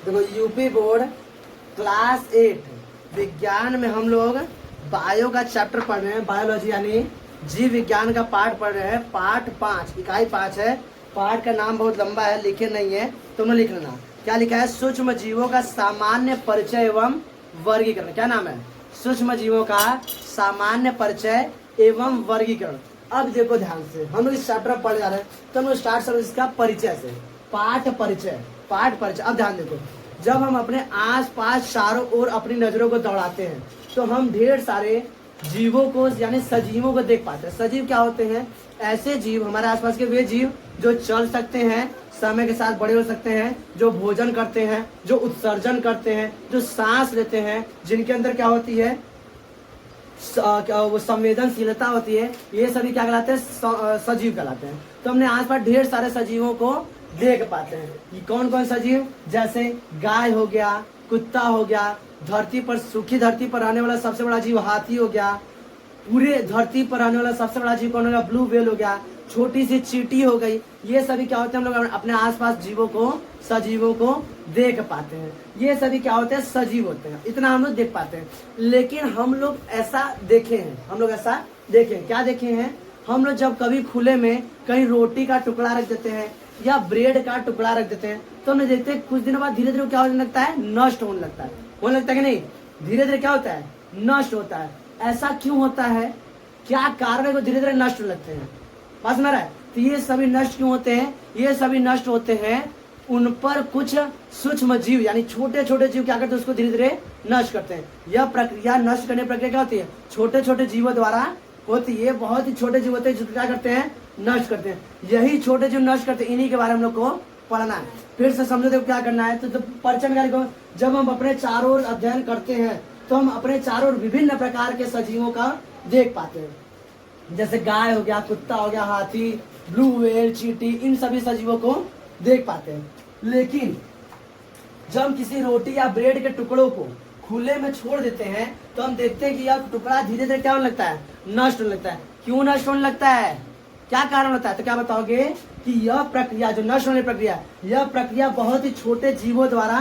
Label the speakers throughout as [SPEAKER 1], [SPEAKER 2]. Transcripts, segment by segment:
[SPEAKER 1] देखो UP board class 8 विज्ञान में हम लोग बायो का चैप्टर पढ़ रहे हैं, बायोलॉजी यानी जीव विज्ञान का पार्ट पढ़ रहे हैं। पार्ट 5 इकाई 5 है। पार्ट का नाम बहुत लंबा है, लिखे नहीं है, तुमने लिख लेना। क्या लिखा है? सूक्ष्म जीवों का सामान्य परिचय एवं वर्गीकरण। क्या नाम है? सूक्ष्म जीवों का सामान्य परिचय एवं वर्गीकरण। अब देखो ध्यान से, हम लोग इस चैप्टर पढ़ जा रहे हैं तो हम लोग स्टार्ट करें इसका परिचय से। पाठ परिचय, पाठ परिचय। अब ध्यान देखो, जब हम अपने आस पास चारों ओर अपनी नजरों को दौड़ाते हैं तो हम ढेर सारे जीवों को यानी सजीवों को देख पाते हैं। सजीव क्या होते हैं? ऐसे जीव, हमारे आसपास के वे जीव जो चल सकते हैं, समय के साथ बड़े हो सकते हैं, जो भोजन करते हैं, जो उत्सर्जन करते हैं, जो सांस लेते हैं, जिनके अंदर क्या होती है, क्या वो संवेदनशीलता होती है। ये सभी क्या कहलाते हैं? सजीव कहलाते हैं। तो हमने आसपास ढेर सारे सजीवों को देख पाते हैं। ये कौन कौन सजीव? जैसे गाय हो गया, कुत्ता हो गया, धरती पर, सूखी धरती पर रहने वाला सबसे बड़ा जीव हाथी हो गया, पूरे धरती पर रहने वाला सबसे बड़ा जीव कौन हो गया? ब्लू व्हेल हो गया, छोटी सी चींटी हो गई। ये सभी क्या होते हैं? हम लोग अपने आसपास जीवों को, सजीवों को देख पाते हैं। ये सभी क्या होते हैं? सजीव होते हैं। इतना हम लोग देख पाते हैं। लेकिन हम लोग ऐसा देखे हैं, हम लोग ऐसा देखे, क्या देखे हैं? हम लोग जब कभी खुले में कहीं रोटी का टुकड़ा रख देते हैं या ब्रेड का टुकड़ा रख देते हैं तो हमने देखते हैं कुछ दिनों बाद धीरे धीरे क्या होने लगता है? नष्ट होने लगता है। होने लगता है कि नहीं? धीरे धीरे क्या होता है? नष्ट होता है। ऐसा क्यों होता है? क्या कारण है? धीरे धीरे नष्ट होने लगते हैं। बात सुना रहा है? तो ये सभी नष्ट क्यों होते हैं? ये सभी नष्ट होते हैं, उन पर कुछ सूक्ष्म जीव यानी छोटे छोटे जीव क्या करते हैं? उसको धीरे धीरे नष्ट करते हैं। यह प्रक्रिया, नष्ट करने की प्रक्रिया क्या होती है? छोटे छोटे जीवों द्वारा होती है। बहुत ही छोटे जीव होते हैं जो क्या करते हैं? नष्ट करते हैं। यही छोटे जीव नष्ट करते हैं, इन्हीं के बारे में हम लोग को पढ़ना है। फिर से समझो देखो क्या करना है। तो परिचय को जब हम अपने चारों ओर अध्ययन करते हैं तो हम अपने चारों ओर विभिन्न प्रकार के सजीवों का देख पाते हैं। जैसे गाय हो गया, कुत्ता हो गया, हाथी, ब्लू व्हेल, चींटी, इन सभी सजीवों को देख पाते हैं। लेकिन जब हम किसी रोटी या ब्रेड के टुकड़ों को खुले में छोड़ देते हैं तो हम देखते हैं कि यह टुकड़ा धीरे धीरे क्या होने लगता है? नष्ट होने लगता है। क्यों नष्ट होने लगता है? क्या कारण होता है? तो क्या बताओगे कि यह प्रक्रिया, जो नष्ट होने की प्रक्रिया, यह प्रक्रिया बहुत ही छोटे जीवों द्वारा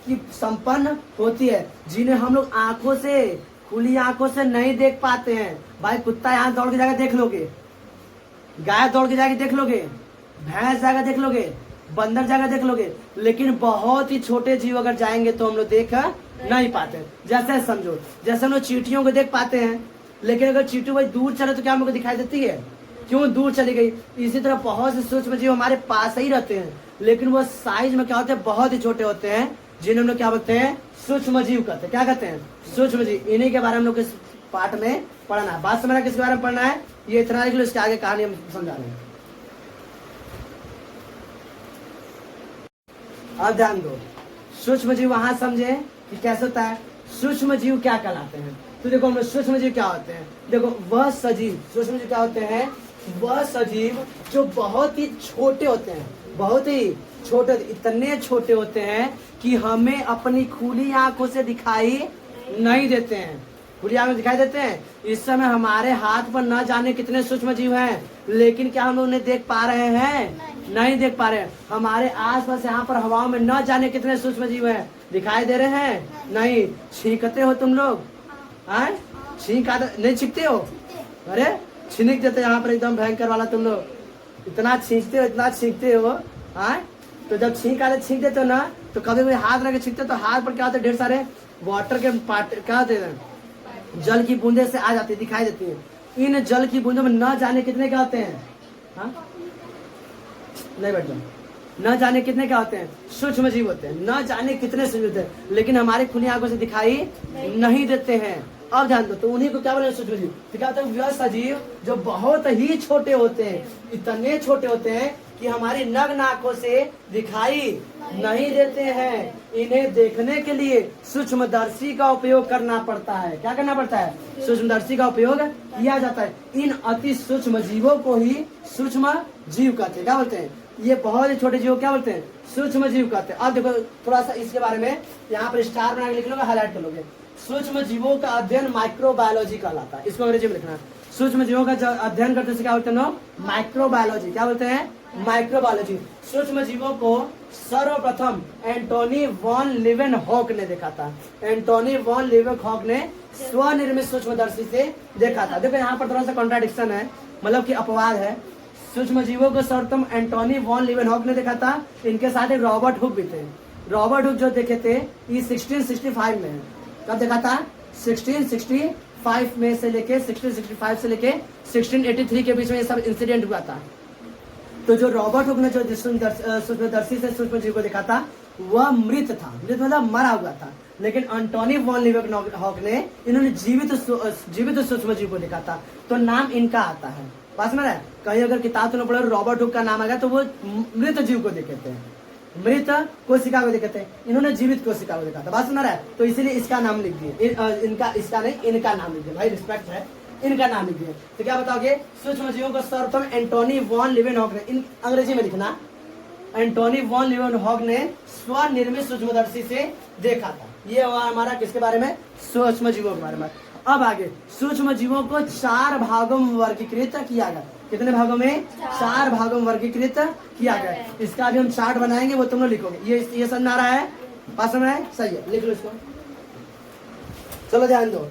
[SPEAKER 1] की संपन्न होती है, जिन्हें हम लोग आंखों से, खुली आंखों से नहीं देख पाते हैं। भाई कुत्ता यहाँ दौड़ के जाकर देख लोगे, गाय दौड़ के जाके देख लोगे, भैंस जाकर देख लोगे, बंदर जाकर देख लोगे, लेकिन बहुत ही छोटे जीव अगर जाएंगे तो हम लोग देख नहीं पाते। जैसे समझो, जैसे हम लोग चींटियों को देख पाते हैं, लेकिन अगर चींटी वही दूर चले तो क्या हम लोग को दिखाई देती है? क्यों दूर चली गई? इसी तरह बहुत से सूक्ष्म जीव हमारे पास ही रहते हैं, लेकिन वो साइज में क्या होते हैं? बहुत ही छोटे होते हैं, जिन्हें हम लोग क्या बोलते हैं? सूक्ष्म जीव कहते हैं। क्या कहते हैं? सूक्ष्म जीव। इन्हीं के बारे में हम लोग इस पाठ में पढ़ना है। बात समझना किसके बारे में पढ़ना है? ये इतना लिख लो, इसके आगे कहानी हम समझा रहे हैं। अब ध्यान दो, सूक्ष्म जीव वहां समझे कि कैसे होता है। सूक्ष्म जीव क्या कहलाते हैं? तो देखो हम सूक्ष्म जीव क्या होते हैं। देखो वह सजीव, सूक्ष्म जीव क्या होते हैं? वह सजीव जो बहुत ही छोटे होते हैं, बहुत ही छोटे, इतने छोटे होते हैं कि हमें अपनी खुली आंखों से दिखाई नहीं देते हैं। खुली आंखों दिखाई देते हैं। इस समय हमारे हाथ पर न जाने कितने सूक्ष्म जीव हैं, लेकिन क्या हम लोग उन्हें देख पा रहे हैं? नहीं देख पा रहे हैं। हमारे आसपास यहाँ पर हवाओं में न जाने कितने सूक्ष्म जीव हैं, दिखाई दे रहे हैं? नहीं। छींकते हो तुम लोग? छींक आते नहीं? छींकते हो? अरे छींक देते यहाँ पर एकदम भयंकर वाला तुम लोग। इतना छींकते हो, इतना छींकते हो। तो जब छींक आते छींक देते हो ना, तो कभी कभी हाथ रख के छींकते तो हाथ पर क्या होते हैं? ढेर सारे वाटर के पार्ट क्या होते हैं? जल की बूंदे से आ जाती है, दिखाई देती है। इन जल की बूंदों में न जाने कितने क्या होते हैं? नहीं बैठ जाओ। न जाने कितने क्या होते हैं? सूक्ष्म जीव होते हैं। न जाने कितने सूक्ष्म होते हैं, लेकिन हमारी खुली आंखों से दिखाई नहीं देते हैं। अब ध्यान दो, तो उन्हीं को क्या बोले? सूक्ष्म जीव। तो क्या होता है? वह सजीव जो बहुत ही छोटे होते हैं, इतने छोटे होते हैं कि हमारी नग्न आंखों से दिखाई नहीं देते हैं। इन्हें देखने के लिए सूक्ष्मदर्शी का उपयोग करना पड़ता है। क्या करना पड़ता है? सूक्ष्मदर्शी का उपयोग किया जाता है। इन अति सूक्ष्म जीवों को ही सूक्ष्म जीव कहते हैं। क्या बोलते हैं? ये बहुत ही छोटे जीव क्या बोलते हैं? सूक्ष्म जीव कहते हैं। अब देखो थोड़ा सा इसके बारे में यहाँ पर स्टार बना के लिख लोगे, हाईलाइट कर लोगे। सूक्ष्म जीवों का अध्ययन माइक्रोबायोलॉजी कहलाता है। इसको अंग्रेजी में लिखना है। सूक्ष्म जीवों का अध्ययन करते हैं क्या बोलते हैं? माइक्रोबायोलॉजी। क्या बोलते हैं? माइक्रोबायोलॉजी। सूक्ष्म जीवों को सर्वप्रथम एंटोनी वॉन लीवेनहॉक ने देखा था। एंटोनी वॉन लीवेनहॉक ने स्वनिर्मित सूक्ष्मदर्शी से देखा था। देखो यहाँ पर थोड़ा सा कॉन्ट्राडिक्शन है, मतलब कि अपवाद है। सूक्ष्म जीवों को सर्वप्रथम एंटोनी वॉन लीवेनहॉक ने देखा था। इनके साथ एक रॉबर्ट हुक भी थे। रॉबर्ट हुक जो देखे थे ये 1665 में। कब देखा था? 1665 में से लेके 1665 से लेके 1683 के बीच में ये सब इंसिडेंट हुआ था। तो जो रॉबर्ट हुक ने जो सूक्ष्मदर्शी से सूक्ष्म जीव को देखा था वह मृत था, मृत मतलब मरा हुआ था। लेकिन एंटोनी वॉन लीवेनहॉक ने इन्होंने जीवित सूक्ष्म जीव को देखा था। तो नाम इनका आता है। पास में कहीं अगर किताब तो पढ़े रॉबर्ट हुक का नाम आएगा तो वो मृत जीव को देखे थे, मृत कोशिका को देखे थे। इन्होंने जीवित कोशिका को देखा था। बात सुना रहा है? तो इसीलिए इसका नाम लिख दिए, इनका इसका नहीं इनका नाम लिख दिए। भाई रिस्पेक्ट है, इनका नाम लिख दिए। तो क्या बताओगे? सूक्ष्म जीवों को सर्वप्रथम एंटोनी वॉन लीवेनहॉक ने, इन अंग्रेजी में लिखना, एंटोनी वॉन लीवेनहॉक ने स्वनिर्मित सूक्ष्मदर्शी से देखा था। ये हुआ हमारा किसके बारे में? सूक्ष्म जीवों के बारे में। अब आगे सूक्ष्म जीवों को 4 भागों में वर्गीकृत किया गया। कितने भागों में? 4 भागों में वर्गीकृत किया गया। इसका भी हम चार्ट बनाएंगे, वो तुम लोग लिखोगे। ये समझ आ रहा है? पास में है? सही है, लिख लो इसको। चलो ध्यान दो,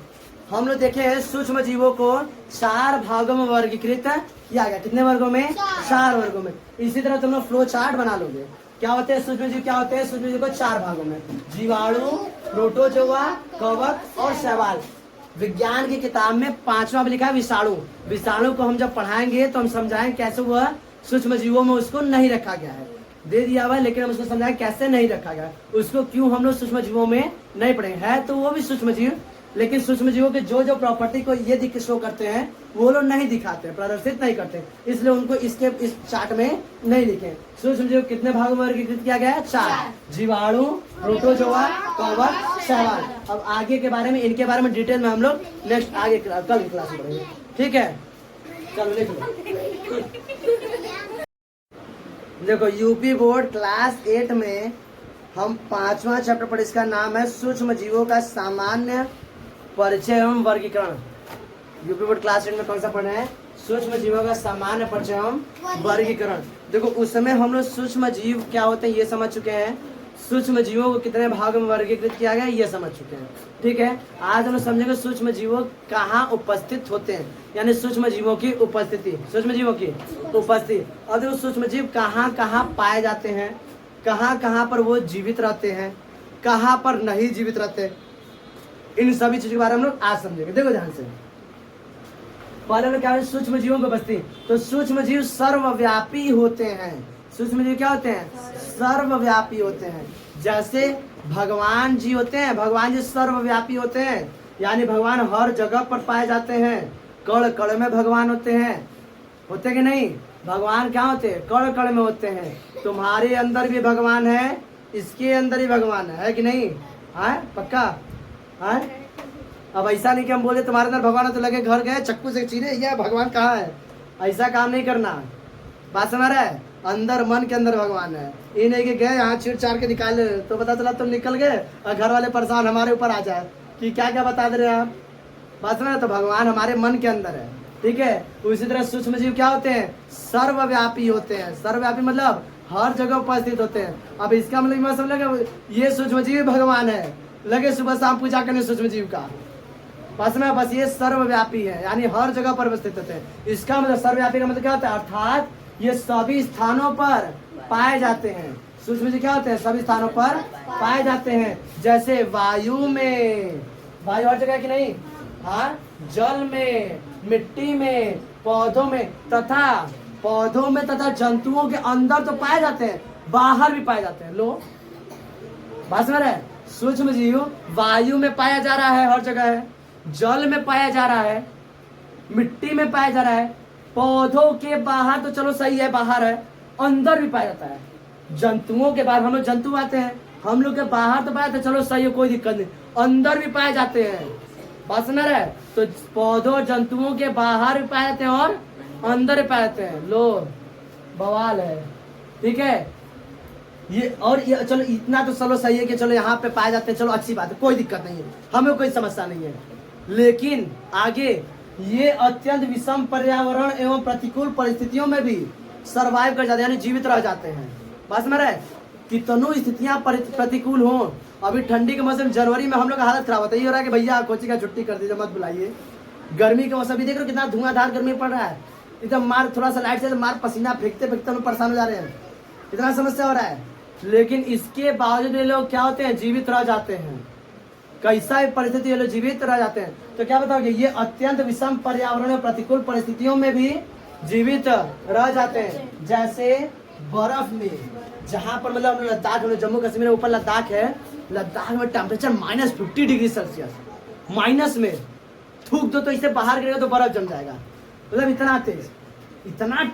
[SPEAKER 1] हम लोग देखे सूक्ष्म जीवों को 4 भागों में वर्गीकृत किया गया। कितने वर्गों में? 4 वर्गों में। इसी तरह तुम लोग फ्लो चार्ट बना लोगे। क्या होते हैं सूक्ष्म जीव? क्या होते हैं सूक्ष्म जीव को 4 भागों में? जीवाणु, प्रोटोजोआ, कवक और शैवाल। विज्ञान की किताब में 5वां लिखा है विषाणु। विषाणु को हम जब पढ़ाएंगे तो हम समझाएंगे कैसे वह सूक्ष्म जीवों में उसको नहीं रखा गया है। दे दिया हुआ है लेकिन हम उसको समझाएंगे कैसे नहीं रखा गया, उसको क्यों हम लोग सूक्ष्म जीवों में नहीं पढ़ेंगे। है तो वो भी सूक्ष्म जीव, लेकिन सूक्ष्म जीवों के जो जो प्रॉपर्टी को ये शो करते हैं वो लोग नहीं दिखाते, प्रदर्शित नहीं करते, इसलिए उनको इसके इस चार्ट में नहीं लिखे। सूक्ष्म जीव कितने भागों में वर्गीकृत किया गया है? 4। जीवाणु, प्रोटोजोआ, कवक, शैवाल। अब आगे के बारे में, इनके बारे में डिटेल में हम लोग नेक्स्ट आगे कल क्लास में पढ़ेंगे। ठीक है, चलो लिख लो। देखो यूपी बोर्ड क्लास 8 में हम 5वां चैप्टर पर, इसका नाम है सूक्ष्म जीवों का सामान्य परिचय एवं वर्गीकरण। यूपी बोर्ड क्लास 8 में कौन सा पढ़े हैं? सूक्ष्म जीवों का सामान्य परिचय एवं वर्गीकरण। देखो उस समय हम लोग सूक्ष्म जीव क्या होते हैं ये समझ चुके हैं, सूक्ष्म जीवों को कितने भाग में वर्गीकृत किया गया ये समझ चुके हैं। ठीक है, आज हम लोग समझेंगे सूक्ष्म जीवों कहाँ उपस्थित होते हैं, यानी सूक्ष्म जीवों की उपस्थिति, सूक्ष्म जीवों की उपस्थिति। और देखो सूक्ष्म जीव कहाँ कहाँ पाए जाते हैं, कहाँ कहाँ पर वो जीवित रहते हैं, कहाँ पर नहीं जीवित रहते, इन सभी चीजों के बारे में हम लोग आज समझेंगे। देखो ध्यान से, पहले में क्या है? सूक्ष्म जीवों की उपस्थिति। तो सूक्ष्म जीव सर्वव्यापी होते हैं। सूक्ष्म जीव क्या होते हैं? सर्वव्यापी होते हैं। जैसे भगवान जी होते हैं, भगवान जी सर्वव्यापी होते हैं, यानी भगवान हर जगह पर पाए जाते हैं। कण कण में भगवान होते हैं, होते कि नहीं? भगवान क्या होते हैं? कण कण में होते हैं। तुम्हारे अंदर भी भगवान है, इसके अंदर ही भगवान है कि नहीं? है पक्का? है? अब ऐसा नहीं कि हम बोले तुम्हारे अंदर भगवान है तो लगे घर गए चक्कू से चीरे ये भगवान कहाँ है, ऐसा काम नहीं करना। बात समझ रहा है? अंदर मन के अंदर भगवान है। ये नहीं कि गए यहाँ छीड़ चार के निकाल तो पता चला तुम निकल गए और घर वाले परेशान हमारे ऊपर आ जाए कि क्या क्या बता दे रहे हैं आप। बात समझ रहे? तो भगवान हमारे मन के अंदर है। ठीक है, उसी तरह सूक्ष्म जीव क्या होते हैं? सर्वव्यापी होते हैं। सर्वव्यापी मतलब हर जगह उपस्थित होते हैं। अब इसका मतलब समझ लगे ये सूक्ष्म जीव भगवान है, लगे सुबह शाम पूजा करने सूक्ष्म जीव का, बस में बस ये सर्वव्यापी है, यानी हर जगह पर उपस्थित होते हैं। इसका मतलब सर्वव्यापी का मतलब क्या होता है? अर्थात ये सभी स्थानों पर पाए जाते हैं। सूक्ष्म जीव क्या होते हैं? सभी स्थानों पर पाए जाते हैं। जैसे वायु में, वायु हर जगह की नहीं, हाँ, जल में, मिट्टी में, पौधों में तथा जंतुओं के अंदर तो पाए जाते हैं, बाहर भी पाए जाते हैं। लो बात समझ रहे हैं? सूक्ष्म जीव वायु में पाया जा रहा है, हर जगह है, जल में पाया जा रहा है, मिट्टी में पाया जा रहा है, पौधों के बाहर तो चलो सही है, बाहर है, अंदर भी पाया जाता है। जंतुओं के बाहर, हम लोग जंतु आते हैं, हम लोग के बाहर तो पाया जाता है, चलो सही है, कोई दिक्कत नहीं, अंदर भी पाए जाते हैं। बात समझ रहे हैं? तो पौधों जंतुओं के बाहर भी पाए जाते हैं और अंदर भी पाए जाते हैं। लो बवाल है। ठीक है, ये और ये चलो इतना तो चलो सही है कि चलो यहाँ पे पाए जाते हैं, चलो अच्छी बात है, कोई दिक्कत नहीं है, हमें कोई समस्या नहीं है। लेकिन आगे ये अत्यंत विषम पर्यावरण एवं प्रतिकूल परिस्थितियों में भी सरवाइव कर जाते हैं, यानी जीवित रह जाते हैं। बात समझ रहे हैं? कितनों स्थितियां प्रतिकूल हो, अभी ठंडी के मौसम जनवरी में हम लोग का हालत खराब होता है, ये हो रहा है कि भैया कोचिंग का छुट्टी कर दीजिए, मत बुलाइए। गर्मी के मौसम भी देख रहे हो कितना धुआंधार गर्मी पड़ रहा है, एकदम मार थोड़ा सा लाइट से मार पसीना फेंकते फेंकते हम परेशान हो जा रहे हैं, इतना समस्या हो रहा है। लेकिन इसके बावजूद ये लोग क्या होते हैं, जीवित रह जाते हैं। कैसा भी परिस्थिति ये लोग जीवित रह जाते हैं। तो क्या बताओगे, ये अत्यंत विषम पर्यावरण और प्रतिकूल परिस्थितियों में भी जीवित रह जाते हैं। जैसे बर्फ में, जहाँ पर मतलब लद्दाख में, जम्मू कश्मीर में ऊपर लद्दाख है, लद्दाख में टेम्परेचर -50 डिग्री सेल्सियस, माइनस में थूक दो तो इसे बाहर गिरेगा तो बर्फ जम जाएगा। मतलब इतना तेज, इतना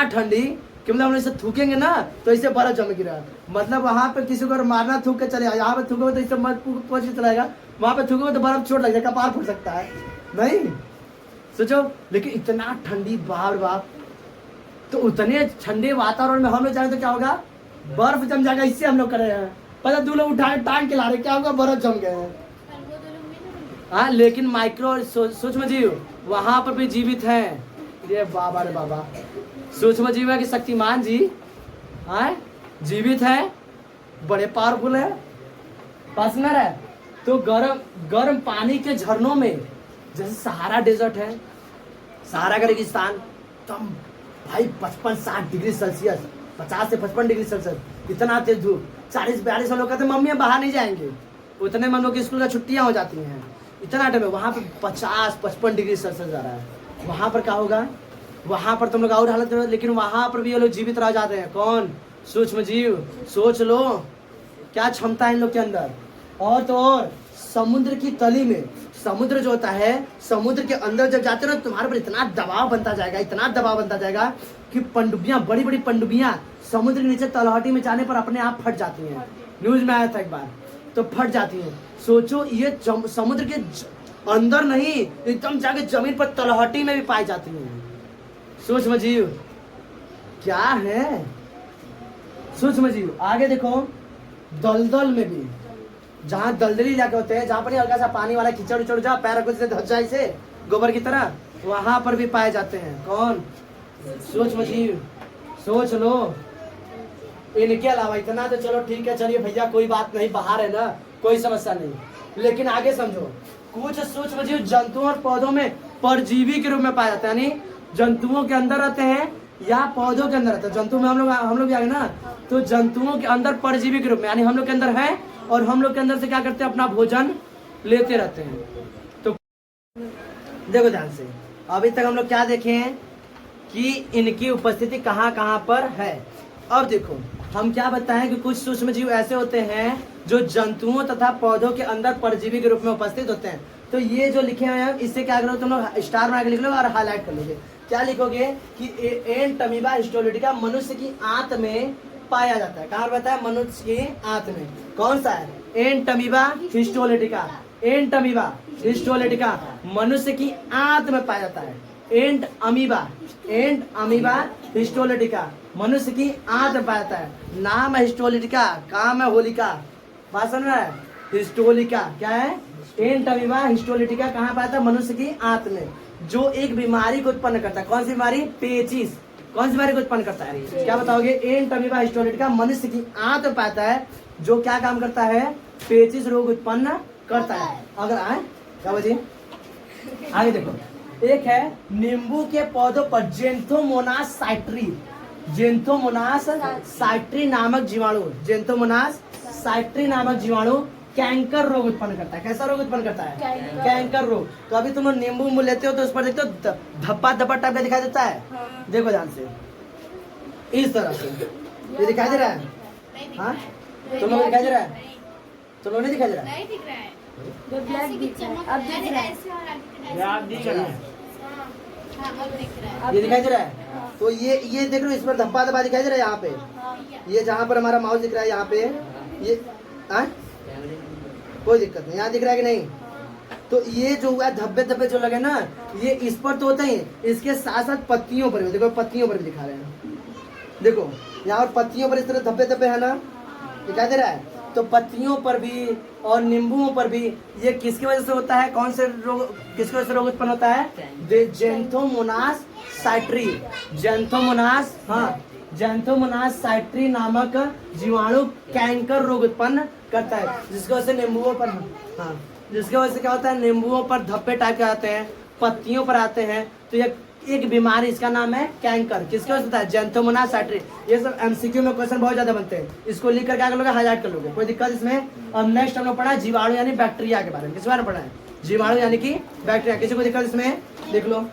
[SPEAKER 1] ठंडी कि मतलब हम इसे थूकेंगे ना तो इसे बर्फ जम गिरा। मतलब वहाँ पे किसी को मारना थूक के चलेगा, यहाँ पे थूकोगे तो इसे मत पहुँच के चलाएगा, वहाँ पे थूकोगे तो बर्फ चोट लग जाएगा, कपार फूट सकता है। नहीं सोचो, लेकिन इतना ठंडी बाप रे बाप। तो उतने ठंडे वातावरण में हम लोग जाए तो क्या होगा, बर्फ जम जाएगा। इससे हम लोग कर रहे हैं, पता दो लोग उठा के टांग के ला रहे, क्या होगा, बर्फ जम गए हैं। हाँ, लेकिन माइक्रो सूक्ष्म जीव वहां पर भी जीवित हैं। ये बाबा रे बाबा, सूक्ष्म जीव है कि शक्तिमान जी जीवित है, बड़े पावरफुल है, पार्टनर है। तो गर्म पानी के झरनों में, जैसे सहारा डेजर्ट है, सहारा का रेगिस्तान, कम भाई 55-60 डिग्री सेल्सियस, 50 से 55 डिग्री सेल्सियस, इतना तेज धूप। 40-42 लोग कहते मम्मी हम बाहर नहीं जाएंगे, उतने में लोग की स्कूल का छुट्टियां हो जाती हैं, इतना टाइम है। वहाँ पे 50-55 डिग्री सेल्सियस जा रहा है, वहाँ पर क्या होगा, वहाँ पर तुम लोग और हालत। लेकिन वहाँ पर भी ये लोग जीवित रह जाते हैं। कौन, सूक्ष्म जीव। सोच लो क्या क्षमता है इन लोग के अंदर। और तो और समुद्र की तली में, समुद्र जो होता है, समुद्र के अंदर जब जाते हो ना, तुम्हारे पर इतना दबाव बनता जाएगा कि पनडुब्बियां, बड़ी बड़ी पनडुब्बियां समुद्र के नीचे तलहटी में जाने पर अपने आप फट जाती हैं। न्यूज में आया था एक बार, तो फट जाती हैं। सोचो, ये समुद्र के अंदर नहीं, एकदम जाके जमीन पर तलहटी में भी पाई जाती हैं। सूक्ष्म जीव क्या है, सूक्ष्म जीव। आगे देखो, दलदल में भी, जहाँ दलदली इलाके होते हैं, जहाँ पर हल्का सा पानी वाला कीचड़ उचड़ जा, पैर रखो से धस जाए से गोबर की तरह, वहां पर भी पाए जाते हैं। कौन, सूक्ष्म जीव। सोच लो, इनके अलावा इतना तो चलो ठीक है, चलिए भैया कोई बात नहीं, बाहर है ना, कोई समस्या नहीं। लेकिन आगे समझो, कुछ सूक्ष्म जीव जंतुओं और पौधों में परजीवी के रूप में पाए जाते हैं, यानी जंतुओं के अंदर रहते हैं या पौधों के अंदर रहते हैं। जंतु में हम लोग भी आ गए ना, तो जंतुओं के अंदर परजीवी के रूप में, यानी हम लोग के अंदर है और हम लोग के अंदर से क्या करते हैं, अपना भोजन लेते रहते हैं। तो देखो ध्यान से, अभी तक हम लोग क्या देखे हैं कि इनकी उपस्थिति कहाँ कहाँ पर है। अब देखो, हम क्या बताएं कि कुछ सूक्ष्म जीव ऐसे होते हैं जो जंतुओं तथा पौधों के अंदर परजीवी के रूप में उपस्थित होते हैं। तो ये जो लिखे हुए हैं, इससे क्या करो, तुम लोग स्टार बना के लिख लो और हाईलाइट कर लोगे। क्या लिखोगे कि एंटमीबा हिस्टोलिटिका मनुष्य की आंत में पाया जाता है। कहाँ रहता है, मनुष्य की आंत में। कौन सा है, एंटमीबा हिस्टोलिटिका। एंटमीबा हिस्टोलिटिका मनुष्य की आंत में पाया जाता है। एंट अमीबा हिस्टोलिटिका मनुष्य की आंत में पाया जाता है। नाम है हिस्टोलिटिका, काम है होलिका, भाषण में हिस्टोलिका क्या है, एंटमीबा हिस्टोलिटिका कहाँ पाया जाता है, मनुष्य की आंत में, जो एक बीमारी को उत्पन्न करता है। कौन सी बीमारी, पेचिस। कौन सी बीमारी को उत्पन्न करता है, क्या बताओगे, एंटमीबा हिस्टोलिटिका मनुष्य की आंत में पाता है, जो क्या काम करता है, पेचिस रोग उत्पन्न करता है। अगर आए क्या बजे, आगे देखो, एक है नींबू के पौधों पर जेंथोमोनास साइट्री, जेंथोमोनास साइट्री नामक जीवाणु, जेंथोमोनास साइट्री नामक जीवाणु कैंकर रोग उत्पन्न करता है। कैसा रोग उत्पन्न करता है, कैंकर रोग। तो अभी तुम लोग नींबू लेते हो तो उस पर देखते हो धब्बा धब्बा टाइप का दिखाई देता है। देखो ध्यान से, इस तरह से ये दिखाई दे रहा है। हाँ, तुम लोग दिखाई दे रहा है, तुम लोग नहीं दिखाई दे रहा है, ये दिखाई दे रहा है। तो ये देख लो, इस पर धब्बा धब्बा दिखाई दे रहा है। यहाँ पे ये जहाँ पर हमारा माउस दिख रहा है, यहाँ पे ये कोई दिक्कत नहीं, यहाँ दिख रहा है कि नहीं। तो ये जो हुआ धब्बे धब्बे जो लगे ना, ये इस पर तो होता ही, इसके साथ साथ पत्तियों पर भी, देखो पत्तियों पर भी दिखा रहे हैं। देखो यहाँ पर पत्तियों पर इस तरह धब्बे धब्बे है ना, दिखाई दे रहा है। तो पत्तियों पर भी और नींबुओं पर भी ये किसकी वजह से होता है, कौन से रोग, किसकी वजह से रोग उत्पन्न होता है, जेंथोमोनास साइट्री, जेंथोमोनास, हाँ जैंथोमोनास साइट्री नामक जीवाणु कैंकर रोग उत्पन्न करता है, जिसकी वजह से नींबुओं पर, हाँ, जिसकी वजह से क्या होता है, नींबुओं पर धब्बे टाइप के आते हैं, पत्तियों पर आते हैं। तो ये एक बीमारी, इसका नाम है कैंकर। किसके वजह से होता है? जैंथोमोनास साइट्री। ये सब एमसीक्यू में क्वेश्चन बहुत ज्यादा बनते हैं, इसको लिख कर क्या कर लोगे, हाईलाइट कर लोगे, कोई दिक्कत इसमें। अब नेक्स्ट हम लोग पढ़ा जीवाणु यानी बैक्टीरिया के बारे में। किस बारे में पढ़ा है? जीवाणु यानी कि बैक्टीरिया। किसी को दिक्कत इसमें? देख लो।